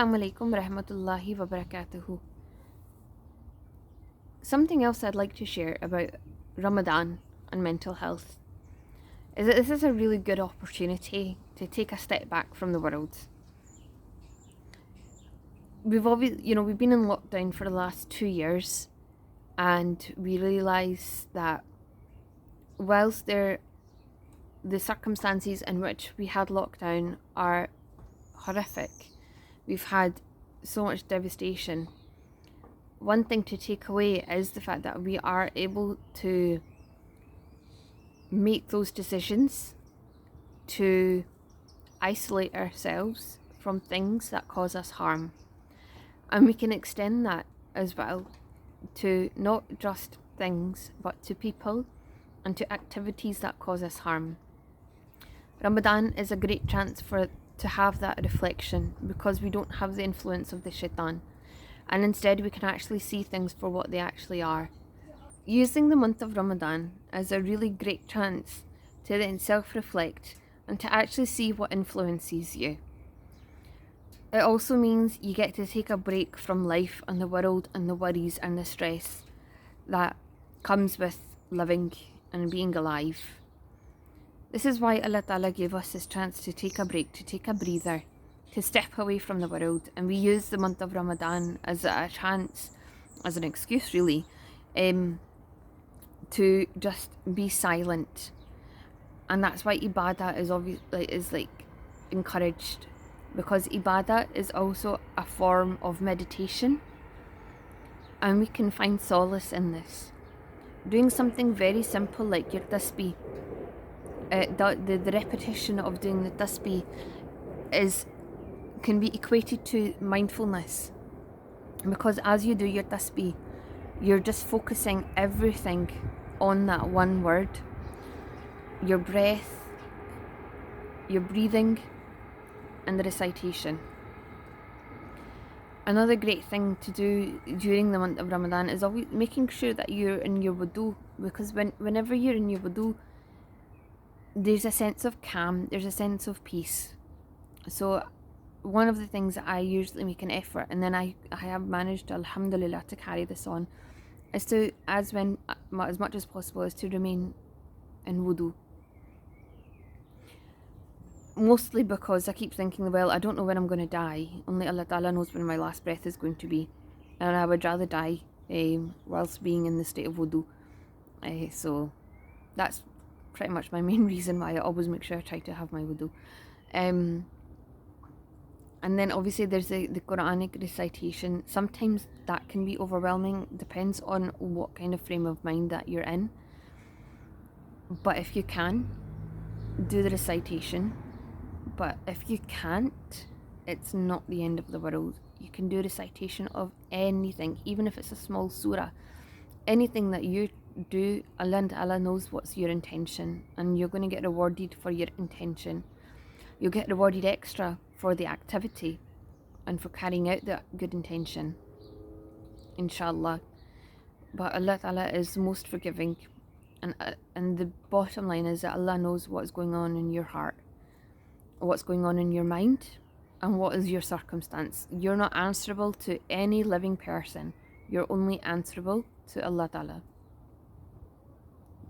Assalamu alaikum rahmatullahi wa barakatuhu. Something else I'd like to share about Ramadan and mental health is that this is a really good opportunity to take a step back from the world. We've been in lockdown for the last 2 years, and we realise that whilst the circumstances in which we had lockdown are horrific, we've had so much devastation. One thing to take away is the fact that we are able to make those decisions to isolate ourselves from things that cause us harm. And we can extend that as well to not just things, but to people and to activities that cause us harm. Ramadan is a great chance to have that reflection, because we don't have the influence of the shaitan, and instead we can actually see things for what they actually are. Using the month of Ramadan as a really great chance to then self-reflect and to actually see what influences you. It also means you get to take a break from life and the world and the worries and the stress that comes with living and being alive. This is why Allah Ta'ala gave us this chance to take a break, to take a breather, to step away from the world. And we use the month of Ramadan as a chance, as an excuse really, to just be silent. And that's why ibadah is encouraged, because ibadah is also a form of meditation, and we can find solace in this. Doing something very simple like your tasbih, the repetition of doing the tasbih can be equated to mindfulness, because as you do your tasbih, you're just focusing everything on that one word, your breath, your breathing, and the recitation. Another great thing to do during the month of Ramadan is always making sure that you're in your wudu, because whenever you're in your wudu, there's a sense of calm, there's a sense of peace. So one of the things that I usually make an effort, and then I have managed, alhamdulillah, to carry this on, is to, as much as possible, is to remain in wudu. Mostly because I keep thinking, well, I don't know when I'm going to die. Only Allah Ta'ala knows when my last breath is going to be. And I would rather die whilst being in the state of wudu. So that's pretty much my main reason why I always make sure I try to have my wudu. And then obviously there's the Quranic recitation. Sometimes that can be overwhelming, depends on what kind of frame of mind that you're in. But if you can, do the recitation. But if you can't, it's not the end of the world. You can do recitation of anything, even if it's a small surah. Anything that you do, Allah knows what's your intention, and you're going to get rewarded for your intention. You'll get rewarded extra for the activity and for carrying out the good intention, inshallah. But Allah Ta'ala is most forgiving, and the bottom line is that Allah knows what's going on in your heart, what's going on in your mind, and what is your circumstance. You're not answerable to any living person. You're only answerable to Allah Ta'ala.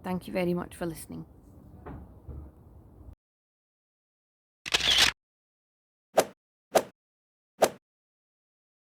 Thank you very much for listening.